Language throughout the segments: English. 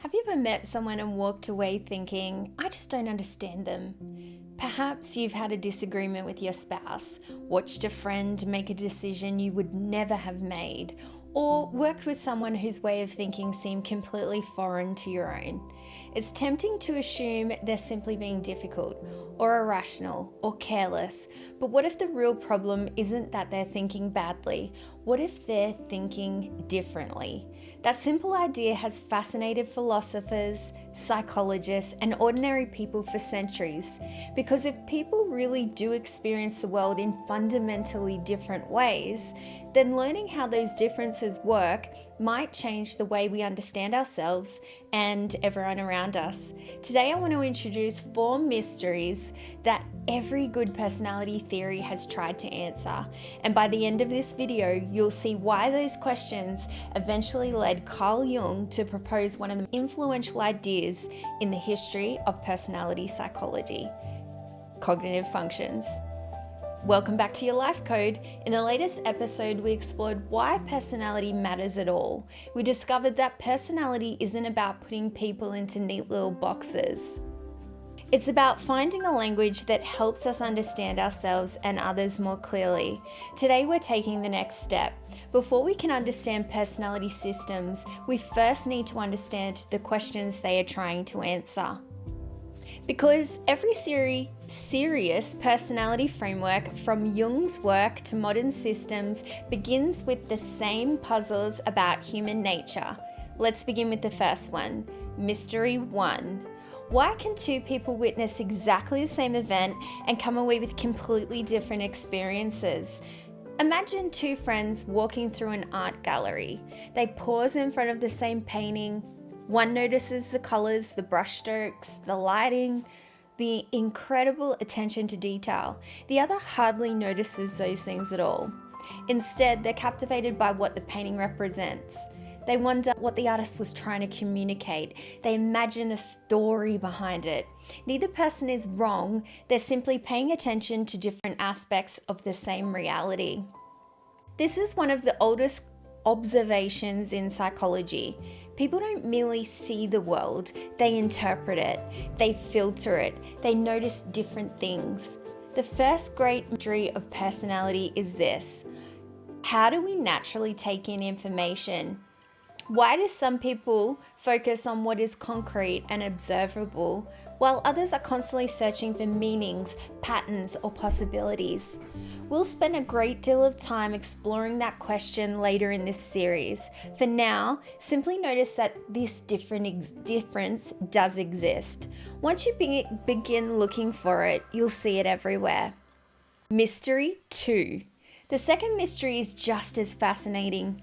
Have you ever met someone and walked away thinking, I just don't understand them? Perhaps you've had a disagreement with your spouse, watched a friend make a decision you would never have made, or worked with someone whose way of thinking seemed completely foreign to your own. It's tempting to assume they're simply being difficult, or irrational, or careless, but what if the real problem isn't that they're thinking badly? What if they're thinking differently? That simple idea has fascinated philosophers, psychologists, and ordinary people for centuries, because if people really do experience the world in fundamentally different ways, then learning how those differences work might change the way we understand ourselves and everyone around us. Today I want to introduce 4 mysteries that every good personality theory has tried to answer. And by the end of this video, you'll see why those questions eventually led Carl Jung to propose one of the influential ideas in the history of personality psychology: cognitive functions. Welcome back to Your Life Code. In the latest episode, we explored why personality matters at all. We discovered that personality isn't about putting people into neat little boxes. It's about finding a language that helps us understand ourselves and others more clearly. Today, we're taking the next step. Before we can understand personality systems, we first need to understand the questions they are trying to answer. Because every serious personality framework, from Jung's work to modern systems, begins with the same puzzles about human nature. Let's begin with the first one. Mystery 1. Why can 2 people witness exactly the same event and come away with completely different experiences? Imagine 2 friends walking through an art gallery. They pause in front of the same painting. One notices the colors, the brushstrokes, the lighting, the incredible attention to detail. The other hardly notices those things at all. Instead, they're captivated by what the painting represents. They wonder what the artist was trying to communicate. They imagine the story behind it. Neither person is wrong. They're simply paying attention to different aspects of the same reality. This is one of the oldest observations in psychology. People don't merely see the world, they interpret it, they filter it, they notice different things. The first great mystery of personality is this: how do we naturally take in information? Why do some people focus on what is concrete and observable, while others are constantly searching for meanings, patterns, or possibilities? We'll spend a great deal of time exploring that question later in this series. For now, simply notice that this difference does exist. Once you begin looking for it, you'll see it everywhere. Mystery 2. The second mystery is just as fascinating.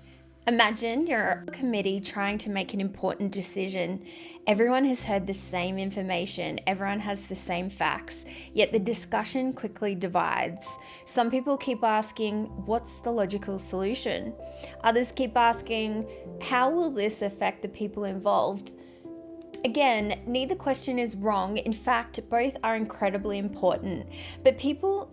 Imagine you're a committee trying to make an important decision. Everyone has heard the same information, everyone has the same facts, yet the discussion quickly divides. Some people keep asking, what's the logical solution? Others keep asking, how will this affect the people involved? Again, neither question is wrong. In fact, both are incredibly important, but people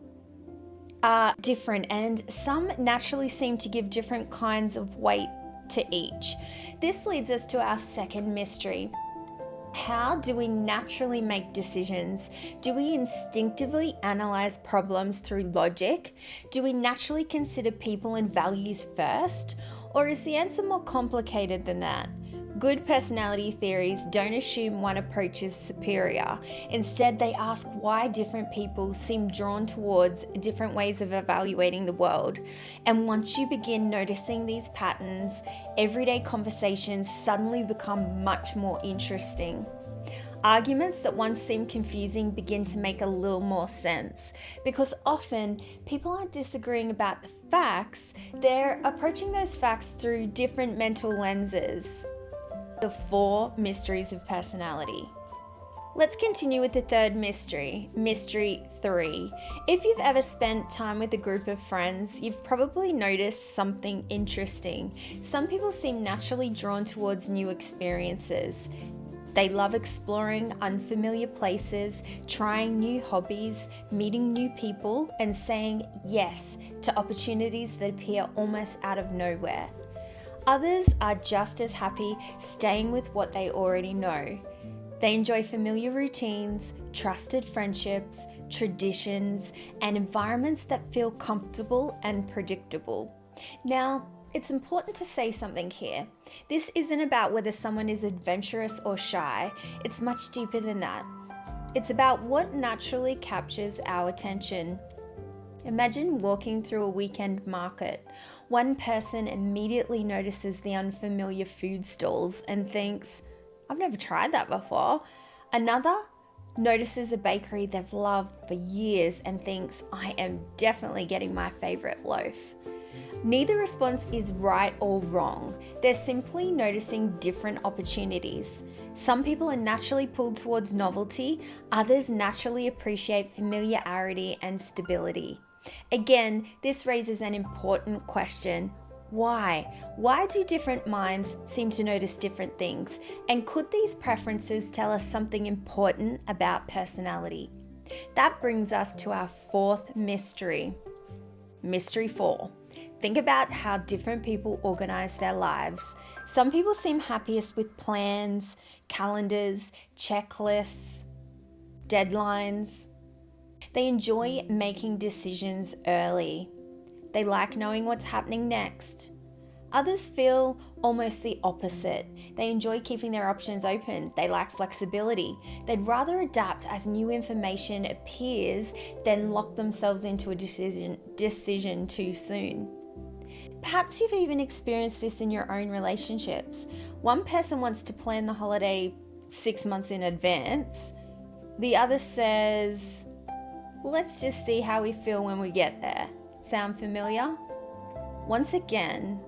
are different, and some naturally seem to give different kinds of weight to each. This leads us to our second mystery. How do we naturally make decisions? Do we instinctively analyze problems through logic? Do we naturally consider people and values first? Or is the answer more complicated than that? Good personality theories don't assume one approach is superior. Instead, they ask why different people seem drawn towards different ways of evaluating the world. And once you begin noticing these patterns, everyday conversations suddenly become much more interesting. Arguments that once seemed confusing begin to make a little more sense, because often people aren't disagreeing about the facts, they're approaching those facts through different mental lenses. The 4 mysteries of personality. Let's continue with the third mystery, mystery 3. If you've ever spent time with a group of friends, you've probably noticed something interesting. Some people seem naturally drawn towards new experiences. They love exploring unfamiliar places, trying new hobbies, meeting new people, and saying yes to opportunities that appear almost out of nowhere. Others are just as happy staying with what they already know. They enjoy familiar routines, trusted friendships, traditions, and environments that feel comfortable and predictable. Now, it's important to say something here. This isn't about whether someone is adventurous or shy. It's much deeper than that. It's about what naturally captures our attention. Imagine walking through a weekend market. One person immediately notices the unfamiliar food stalls and thinks, I've never tried that before. Another notices a bakery they've loved for years and thinks, I am definitely getting my favorite loaf. Neither response is right or wrong. They're simply noticing different opportunities. Some people are naturally pulled towards novelty, others naturally appreciate familiarity and stability. Again, this raises an important question. Why? Why do different minds seem to notice different things? And could these preferences tell us something important about personality? That brings us to our fourth mystery. Mystery 4. Think about how different people organize their lives. Some people seem happiest with plans, calendars, checklists, deadlines. They enjoy making decisions early. They like knowing what's happening next. Others feel almost the opposite. They enjoy keeping their options open. They like flexibility. They'd rather adapt as new information appears than lock themselves into a decision too soon. Perhaps you've even experienced this in your own relationships. One person wants to plan the holiday 6 months in advance. The other says, let's just see how we feel when we get there. Sound familiar? Once again,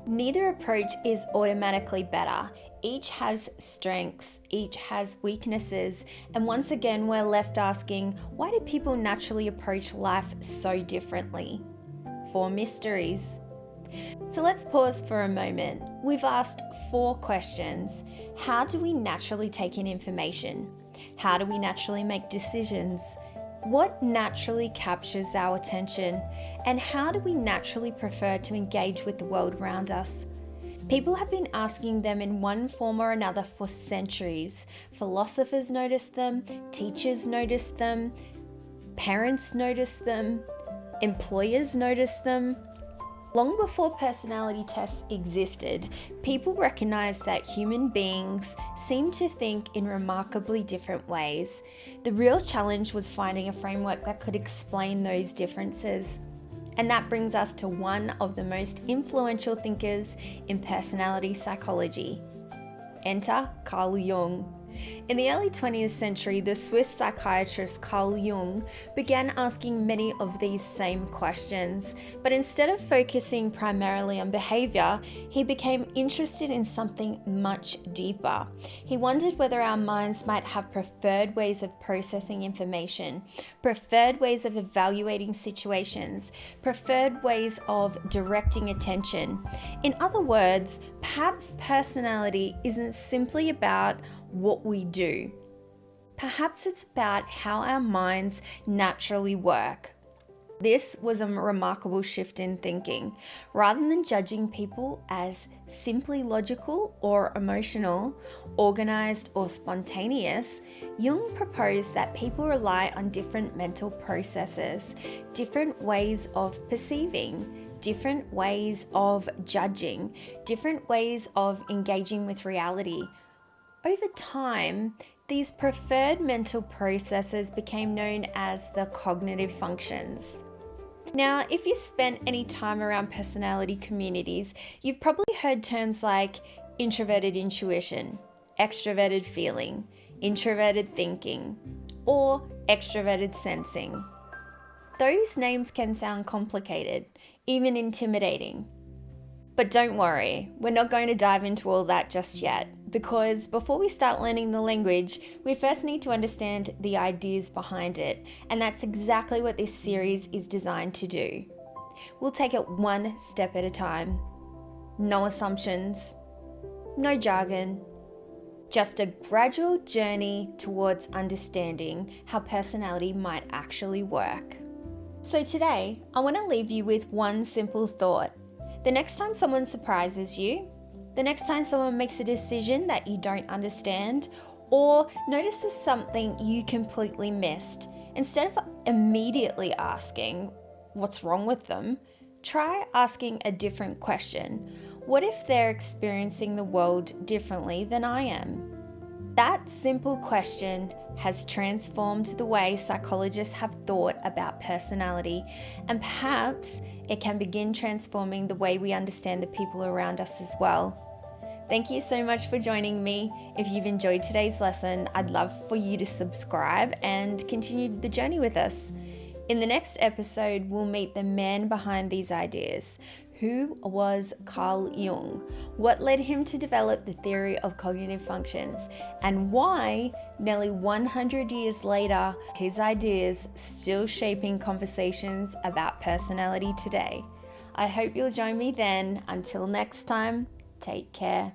neither approach is automatically better. Each has strengths, each has weaknesses, and once again, we're left asking, why do people naturally approach life so differently? 4 mysteries. So let's pause for a moment. We've asked 4 questions. How do we naturally take in information? How do we naturally make decisions? What naturally captures our attention? And how do we naturally prefer to engage with the world around us? People have been asking them in one form or another for centuries. Philosophers notice them, teachers notice them, parents notice them, employers notice them. Long before personality tests existed, people recognized that human beings seem to think in remarkably different ways. The real challenge was finding a framework that could explain those differences. And that brings us to one of the most influential thinkers in personality psychology. Enter Carl Jung. In the early 20th century, the Swiss psychiatrist Carl Jung began asking many of these same questions, but instead of focusing primarily on behavior, he became interested in something much deeper. He wondered whether our minds might have preferred ways of processing information, preferred ways of evaluating situations, preferred ways of directing attention. In other words, perhaps personality isn't simply about what we do. Perhaps it's about how our minds naturally work. This was a remarkable shift in thinking. Rather than judging people as simply logical or emotional, organized or spontaneous, Jung proposed that people rely on different mental processes, different ways of perceiving, different ways of judging, different ways of engaging with reality. Over time, these preferred mental processes became known as the cognitive functions. Now, if you spent any time around personality communities, you've probably heard terms like introverted intuition, extroverted feeling, introverted thinking, or extroverted sensing. Those names can sound complicated, even intimidating. But don't worry, we're not going to dive into all that just yet, because before we start learning the language, we first need to understand the ideas behind it, and that's exactly what this series is designed to do. We'll take it one step at a time. No assumptions, no jargon, just a gradual journey towards understanding how personality might actually work. So today, I want to leave you with one simple thought. The next time someone surprises you, the next time someone makes a decision that you don't understand, or notices something you completely missed, instead of immediately asking what's wrong with them, try asking a different question. What if they're experiencing the world differently than I am? That simple question has transformed the way psychologists have thought about personality, and perhaps it can begin transforming the way we understand the people around us as well. Thank you so much for joining me. If you've enjoyed today's lesson, I'd love for you to subscribe and continue the journey with us. In the next episode, we'll meet the man behind these ideas. Who was Carl Jung? What led him to develop the theory of cognitive functions? And why, nearly 100 years later, his ideas still shaping conversations about personality today? I hope you'll join me then. Until next time, take care.